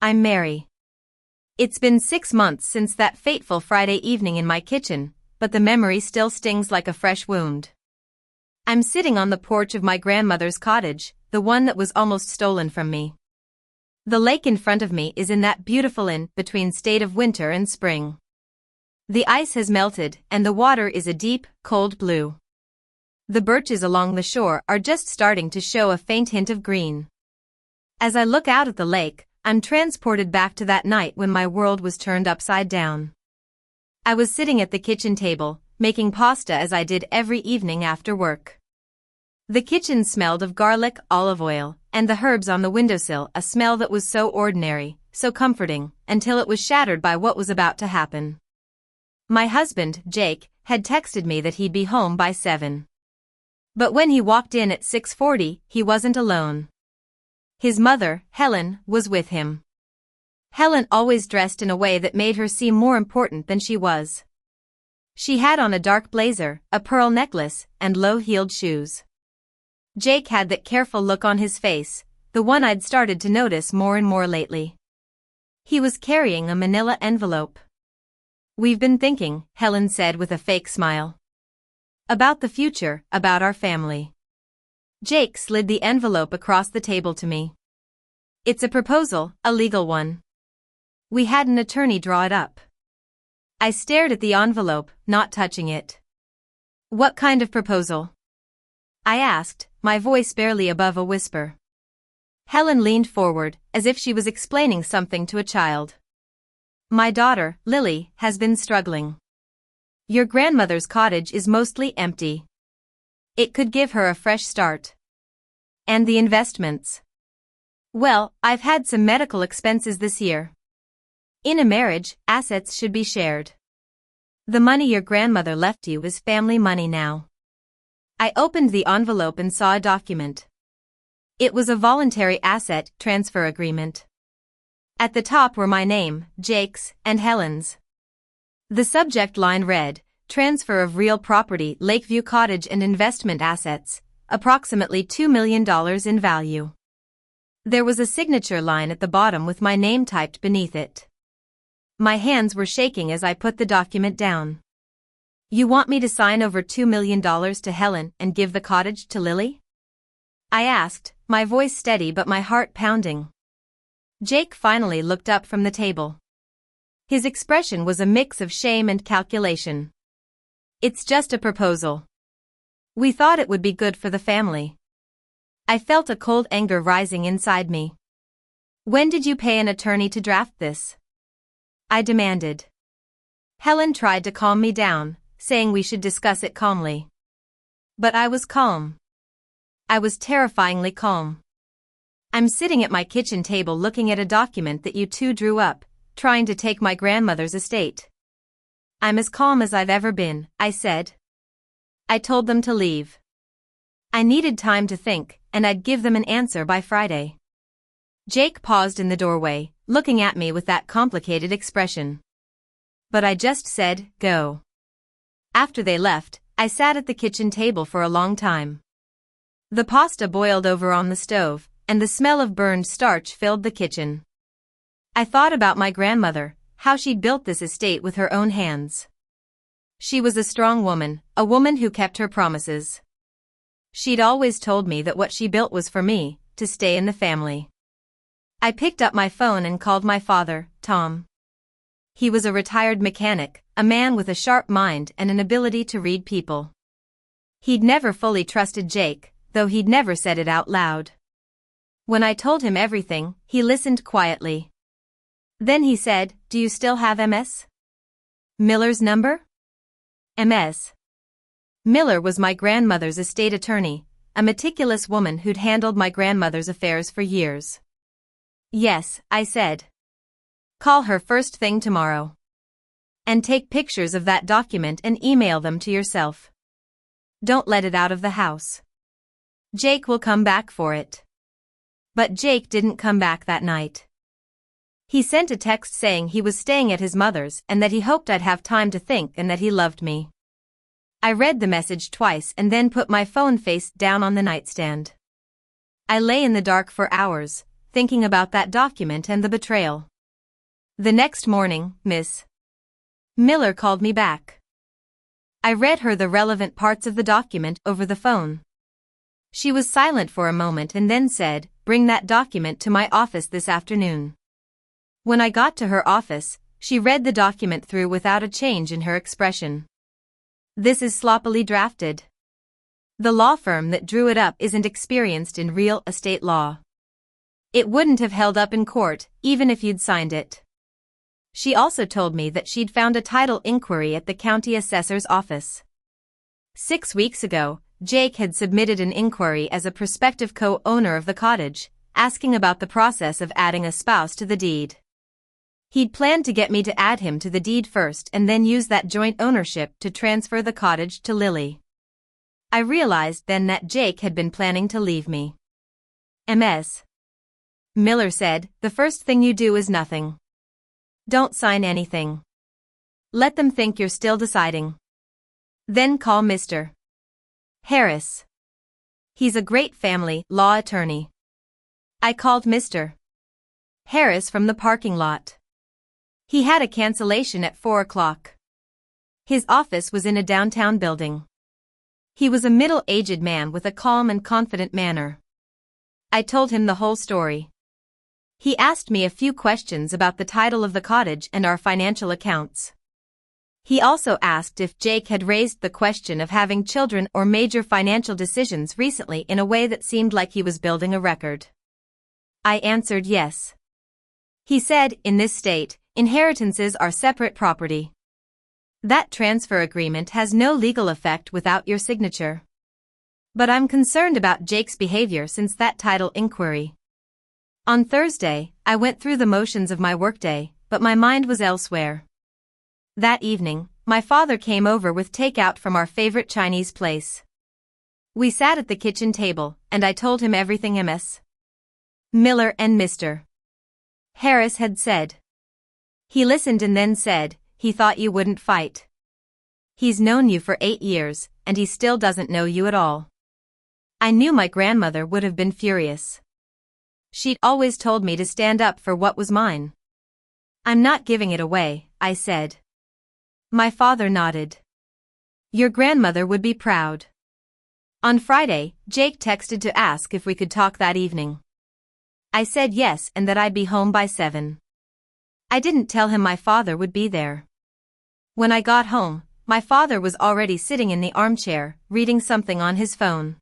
I'm Mary. It's been 6 months since that fateful Friday evening in my kitchen, but the memory still stings like a fresh wound. I'm sitting on the porch of my grandmother's cottage, the one that was almost stolen from me. The lake in front of me is in that beautiful in-between state of winter and spring. The ice has melted and the water is a deep, cold blue. The birches along the shore are just starting to show a faint hint of green. As I look out at the lake, I'm transported back to that night when my world was turned upside down. I was sitting at the kitchen table, making pasta as I did every evening after work. The kitchen smelled of garlic, olive oil, and the herbs on the windowsill, a smell that was so ordinary, so comforting, until it was shattered by what was about to happen. My husband, Jake, had texted me that he'd be home by 7. But when he walked in at 6:40, he wasn't alone. His mother, Helen, was with him. Helen always dressed in a way that made her seem more important than she was. She had on a dark blazer, a pearl necklace, and low-heeled shoes. Jake had that careful look on his face, the one I'd started to notice more and more lately. He was carrying a manila envelope. "We've been thinking," Helen said with a fake smile. "About the future, about our family." Jake slid the envelope across the table to me. "It's a proposal, a legal one. We had an attorney draw it up." I stared at the envelope, not touching it. "What kind of proposal?" I asked, my voice barely above a whisper. Helen leaned forward, as if she was explaining something to a child. "My daughter, Lily, has been struggling. Your grandmother's cottage is mostly empty. It could give her a fresh start. And the investments. Well, I've had some medical expenses this year. In a marriage, assets should be shared. The money your grandmother left you is family money now." I opened the envelope and saw a document. It was a voluntary asset transfer agreement. At the top were my name, Jake's, and Helen's. The subject line read, "Transfer of real property, Lakeview Cottage and investment assets, approximately $2 million in value." There was a signature line at the bottom with my name typed beneath it. My hands were shaking as I put the document down. "You want me to sign over $2 million to Helen and give the cottage to Lily?" I asked, my voice steady but my heart pounding. Jake finally looked up from the table. His expression was a mix of shame and calculation. "It's just a proposal. We thought it would be good for the family." I felt a cold anger rising inside me. "When did you pay an attorney to draft this?" I demanded. Helen tried to calm me down, saying we should discuss it calmly. But I was calm. I was terrifyingly calm. "I'm sitting at my kitchen table looking at a document that you two drew up, trying to take my grandmother's estate. I'm as calm as I've ever been," I said. I told them to leave. I needed time to think, and I'd give them an answer by Friday. Jake paused in the doorway, looking at me with that complicated expression. But I just said, "Go." After they left, I sat at the kitchen table for a long time. The pasta boiled over on the stove, and the smell of burned starch filled the kitchen. I thought about my grandmother, how she'd built this estate with her own hands. She was a strong woman, a woman who kept her promises. She'd always told me that what she built was for me, to stay in the family. I picked up my phone and called my father, Tom. He was a retired mechanic, a man with a sharp mind and an ability to read people. He'd never fully trusted Jake, though he'd never said it out loud. When I told him everything, he listened quietly. Then he said, "Do you still have Ms. Miller's number?" Ms. Miller was my grandmother's estate attorney, a meticulous woman who'd handled my grandmother's affairs for years. "Yes," I said. "Call her first thing tomorrow. And take pictures of that document and email them to yourself. Don't let it out of the house. Jake will come back for it." But Jake didn't come back that night. He sent a text saying he was staying at his mother's and that he hoped I'd have time to think and that he loved me. I read the message twice and then put my phone face down on the nightstand. I lay in the dark for hours, thinking about that document and the betrayal. The next morning, Miss Miller called me back. I read her the relevant parts of the document over the phone. She was silent for a moment and then said, "Bring that document to my office this afternoon." When I got to her office, she read the document through without a change in her expression. "This is sloppily drafted. The law firm that drew it up isn't experienced in real estate law. It wouldn't have held up in court, even if you'd signed it." She also told me that she'd found a title inquiry at the county assessor's office. 6 weeks ago, Jake had submitted an inquiry as a prospective co-owner of the cottage, asking about the process of adding a spouse to the deed. He'd planned to get me to add him to the deed first and then use that joint ownership to transfer the cottage to Lily. I realized then that Jake had been planning to leave me. Ms. Miller said, "The first thing you do is nothing. Don't sign anything. Let them think you're still deciding. Then call Mr. Harris. He's a great family law attorney." I called Mr. Harris from the parking lot. He had a cancellation at 4 o'clock. His office was in a downtown building. He was a middle-aged man with a calm and confident manner. I told him the whole story. He asked me a few questions about the title of the cottage and our financial accounts. He also asked if Jake had raised the question of having children or major financial decisions recently in a way that seemed like he was building a record. I answered yes. He said, "In this state, inheritances are separate property. That transfer agreement has no legal effect without your signature. But I'm concerned about Jake's behavior since that title inquiry." On Thursday, I went through the motions of my workday, but my mind was elsewhere. That evening, my father came over with takeout from our favorite Chinese place. We sat at the kitchen table, and I told him everything Ms. Miller and Mr. Harris had said. He listened and then said, "He thought you wouldn't fight. He's known you for 8 years, and he still doesn't know you at all." I knew my grandmother would have been furious. She'd always told me to stand up for what was mine. "I'm not giving it away," I said. My father nodded. "Your grandmother would be proud." On Friday, Jake texted to ask if we could talk that evening. I said yes and that I'd be home by 7. I didn't tell him my father would be there. When I got home, my father was already sitting in the armchair, reading something on his phone.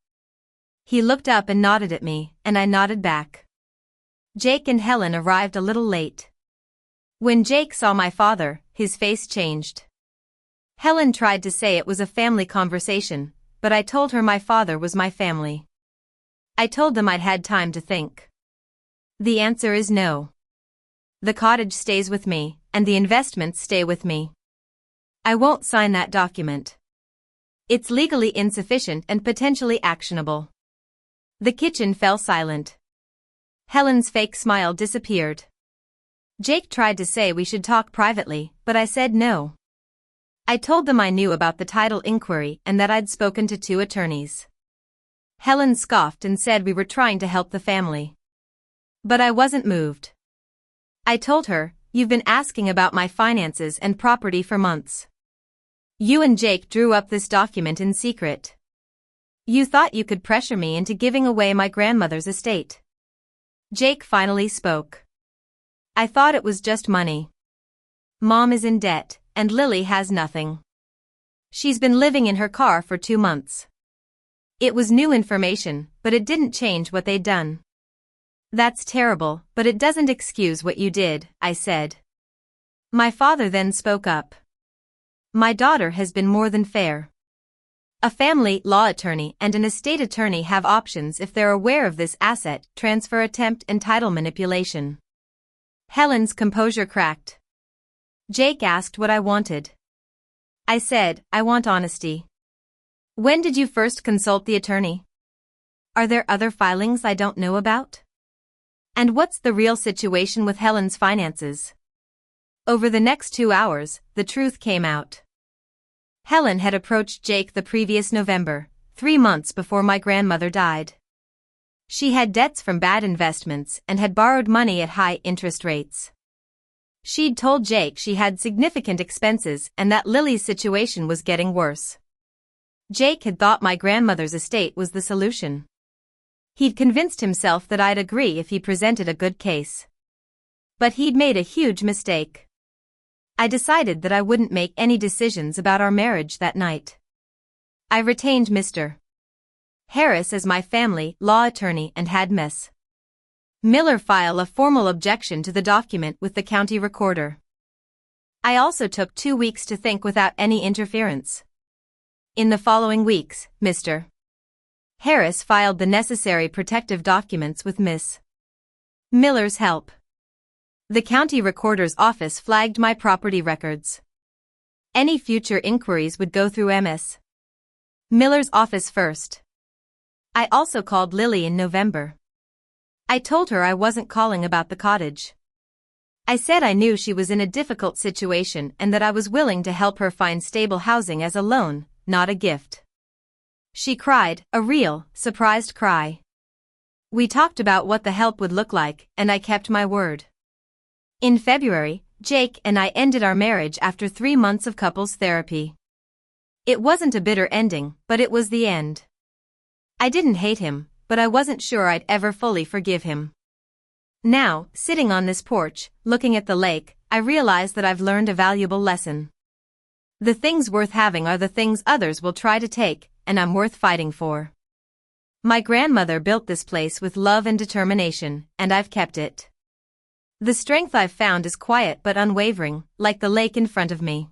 He looked up and nodded at me, and I nodded back. Jake and Helen arrived a little late. When Jake saw my father, his face changed. Helen tried to say it was a family conversation, but I told her my father was my family. I told them I'd had time to think. The answer is no. The cottage stays with me, and the investments stay with me. I won't sign that document. It's legally insufficient and potentially actionable. The kitchen fell silent. Helen's fake smile disappeared. Jake tried to say we should talk privately, but I said no. I told them I knew about the title inquiry and that I'd spoken to 2 attorneys. Helen scoffed and said we were trying to help the family. But I wasn't moved. I told her, "You've been asking about my finances and property for months. You and Jake drew up this document in secret. You thought you could pressure me into giving away my grandmother's estate." Jake finally spoke. "I thought it was just money. Mom is in debt, and Lily has nothing. She's been living in her car for 2 months. It was new information, but it didn't change what they'd done." "That's terrible, but it doesn't excuse what you did," I said. My father then spoke up. "My daughter has been more than fair. A family law attorney and an estate attorney have options if they're aware of this asset transfer attempt and title manipulation." Helen's composure cracked. Jake asked what I wanted. I said, "I want honesty. When did you first consult the attorney? Are there other filings I don't know about? And what's the real situation with Helen's finances?" Over the next 2 hours, the truth came out. Helen had approached Jake the previous November, 3 months before my grandmother died. She had debts from bad investments and had borrowed money at high interest rates. She'd told Jake she had significant expenses and that Lily's situation was getting worse. Jake had thought my grandmother's estate was the solution. He'd convinced himself that I'd agree if he presented a good case. But he'd made a huge mistake. I decided that I wouldn't make any decisions about our marriage that night. I retained Mr. Harris as my family law attorney and had Miss Miller file a formal objection to the document with the county recorder. I also took 2 weeks to think without any interference. In the following weeks, Mr. Harris filed the necessary protective documents with Miss Miller's help. The county recorder's office flagged my property records. Any future inquiries would go through Ms. Miller's office first. I also called Lily in November. I told her I wasn't calling about the cottage. I said I knew she was in a difficult situation and that I was willing to help her find stable housing as a loan, not a gift. She cried, a real, surprised cry. We talked about what the help would look like, and I kept my word. In February, Jake and I ended our marriage after 3 months of couples therapy. It wasn't a bitter ending, but it was the end. I didn't hate him, but I wasn't sure I'd ever fully forgive him. Now, sitting on this porch, looking at the lake, I realize that I've learned a valuable lesson. The things worth having are the things others will try to take, and I'm worth fighting for. My grandmother built this place with love and determination, and I've kept it. The strength I've found is quiet but unwavering, like the lake in front of me.